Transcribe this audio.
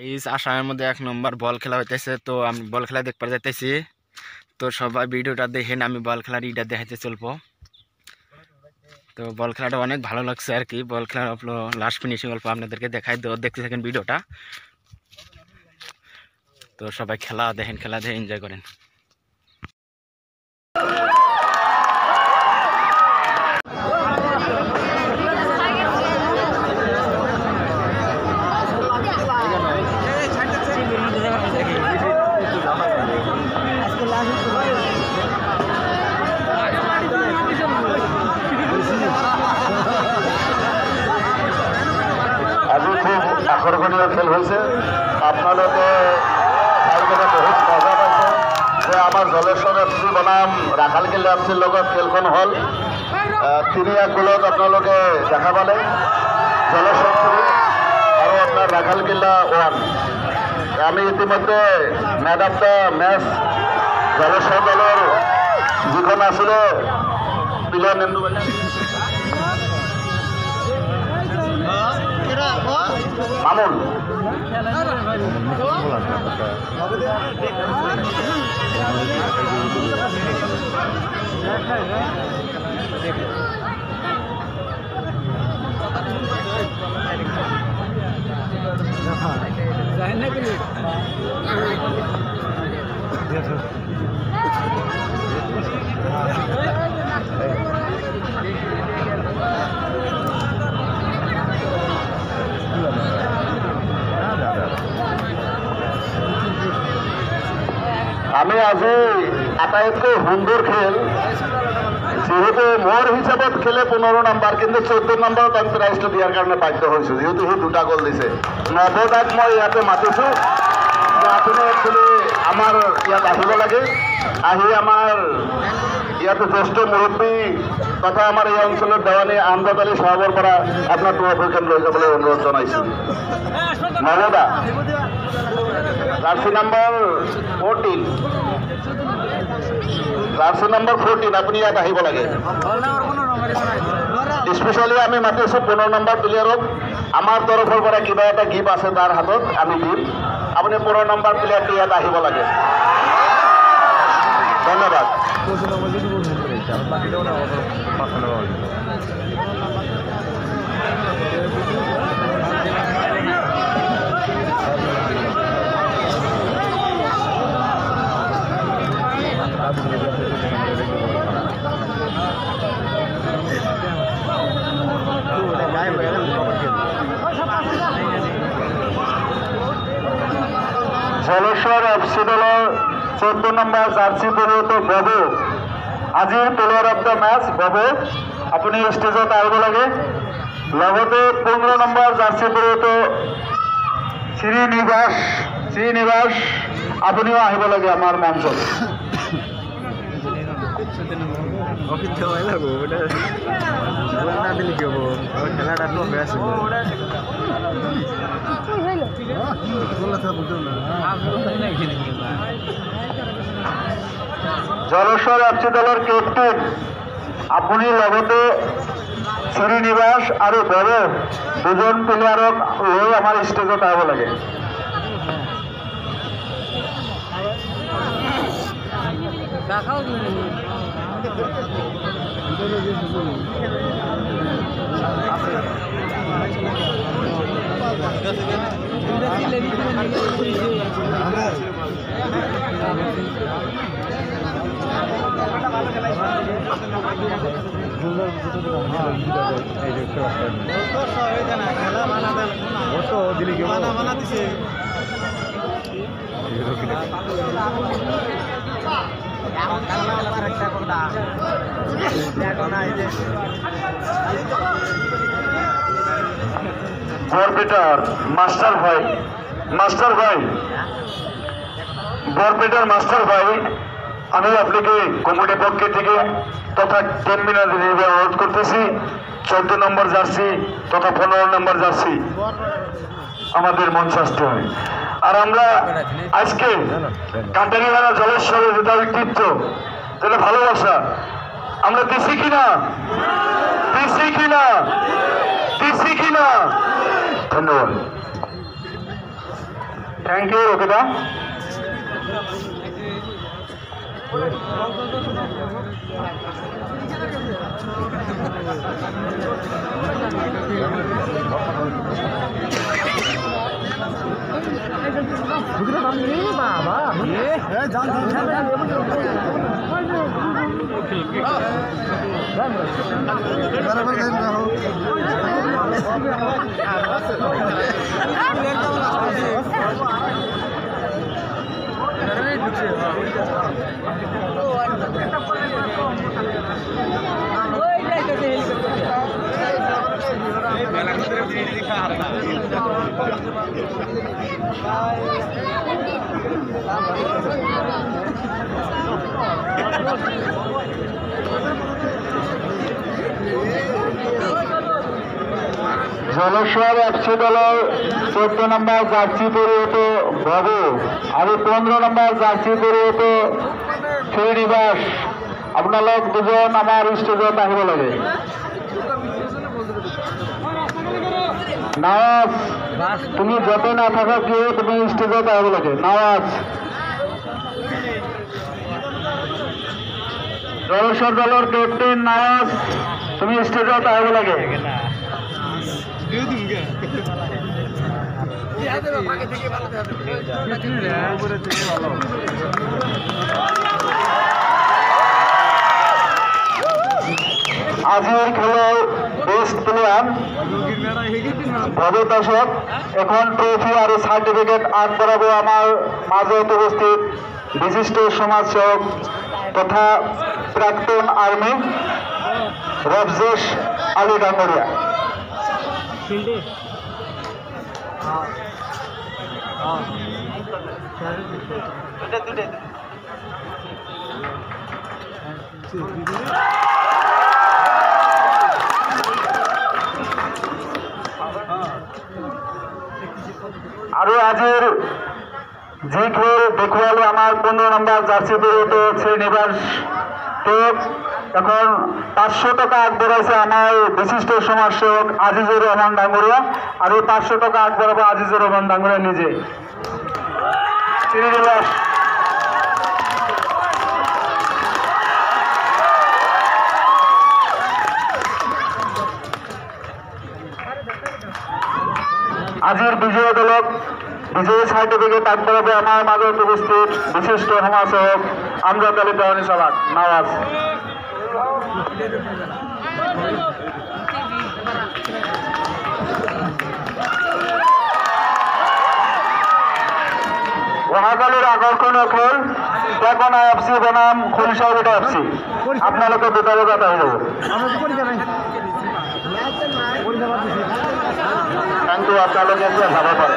এই আসামের মধ্যে 1 নম্বর বল খেলা হইতেছে। তো আমি বল খেলা দেখতে যাইতেছি। তো সবাই ভিডিওটা দেখেন, আমি বল খেলার ইটা দেখাইতে চলবো। তো বল খেলাটা অনেক ভালো লাগছে আর কি। বল খেলার লাস্ট ফিনিশিং অল্প আপনাদেরকে দেখাই দেখতে থাকেন ভিডিওটা। তো সবাই খেলা দেখেন, খেলা দেখে এনজয় করেন। আজি খুব আকর্ষণীয় খেল হয়েছে। আপনালোকে বহুত মজা পাইছে যে আমার জলেশ্বর এফচি বনাম রাখালকিল্লা এফচিৰ লগত খেলখন হল। 3-1 গোলত আপোনালোকে দেখা পালে। জলেশ্বর 3 আৰু আপোনাৰ রাখালকিল্লা 1। আমি ইতিমধ্যে man of the match Jaleswar দলের যিখন আছিলে পিলন নেন্দু মামুন। আমি আজি আটাইতকৈ সুন্দর খেল, যেহেতু মোর হিসাবত খেলে 15 নম্বর, কিন্তু 14 নম্বরত আমি প্রাইজটো দিয়ার কারণে বাধ্য হয়েছো, যেহেতু সি 2টা গোল দিছে। নৱদাক মই ইয়াতে মাতিছো যে আপুনি একচুৱেলি আমার ইয়াত আহিব লাগে। আহি আমার ইয়াতে জ্যেষ্ঠ মুরব্বী তথা আমার এই অঞ্চলের দেওয়ানী আমজাদ আলী সাহেবৰ পৰা আপনার ট্ৰফিখন লৈ যাবলৈ অনুরোধ জানাইছো। নৱদা জার্সি নাম্বার 14, জার্সি নাম্বার 14 আপনি ইয়াত আহিব লাগে। স্পেশালি আমি মাতিছো 15 নম্বর প্লেয়ারক। আমার তরফের পৰা কিবা এটা গিফট আছে তার হাতত আমি দিম। আপনি 15 নম্বর প্লেয়ারটি ইয়াত আহিব লাগে। ধন্যবাদ। জলেশ্বর এফচি দলের 14 নম্বর জার্সি পৰিহিত বাবু, আজিৰ প্লেয়ার অফ দ্য মেচ বাবু, আপনি স্টেজত আহিব লাগে। লগতে 15 নম্বর জার্সি পৰিহিত শ্রীনিবাস আপনিও আহিব লাগে আমার মঞ্চত। জলেশ্বর এফচি দলের ক্যাপ্টেন আপনি লগতে শ্রীনিবাস আৰু বাবু 2জন প্লেয়ারক লৈ আমার স্টেজত আহিব লাগে। বরপেটার মাস্টার ভাই বরপেটার মাস্টার ভাই, আমি আপনাকে কমিটির পক্ষ থেকে তথা টেনমিনার অনুরোধ করতেছি 14 নম্বর জার্সি তথা 15 নম্বর জার্সি আমাদের মঞ্চে আসতে হয়। আর আমরা আজকে কান্টারিবাড়া জলেশ্বরের যেটা ঐতিহ্য, যেটা ভালোবাসা, আমরা দিছি কিনা ধন্যবাদ। থ্যাংক ইউ রকিদা। জলেশ্বর FC দলের 14 নম্বর জার্সি পরিহিত বাবু আর 15 নম্বর জার্সি পরিহিত শ্রীনিবাস, আপনার দুজন আমার স্টেজত আহিব লাগে। নওয়াজ, তুমি যত না থাকা কিয় তুমি স্টেজত আহিব লাগে। নওয়াজ, জলেশ্বর দলের ক্যাপ্টেন নওয়াজ, তুমি স্টেজত আহিব লাগে। আজির খেলায় বেস্ট প্লেয়ার ভবতাশক এখন ট্রফি আর সার্টিফিকেট আগ করাবো আমার মাঝে উপস্থিত বিশিষ্ট সমাজসেবক তথা প্রাক্তন আর্মি রবজেশ আলী ডাঙ্গরিয়া। আর আজির যে খেল দেখুয়ালে আমার 15 নম্বর জার্সি পরিহিত শ্রীনিবাস তো এখন 500 টাকা আগ বাড়াইছে আমার বিশিষ্ট সমাজসেবক আজিজুর রহমান ডাঙ্গরিয়া। আর এই 500 টাকা আগ বাড়াবো আজিজুর রহমান ডাঙ্গরিয়া নিজে। শ্রীনিবাস, আজির বিজয় দলক বিজয়ী সার্টিফিকেট আগ বাড়াবে আমার মাঝে উপস্থিত বিশিষ্ট সমাজসেবক আমজাদ আলী দেওয়ানি সালাক। নওয়াজ, ওয়াহাগালের আকর্ষণীয় খেল টেকনা FC বনাম খুলশাবিটা FC। আপনাদেরকে দুটো কথা হয়ে যাবো। থ্যাংক ইউ, আপনাদের ভালো করে।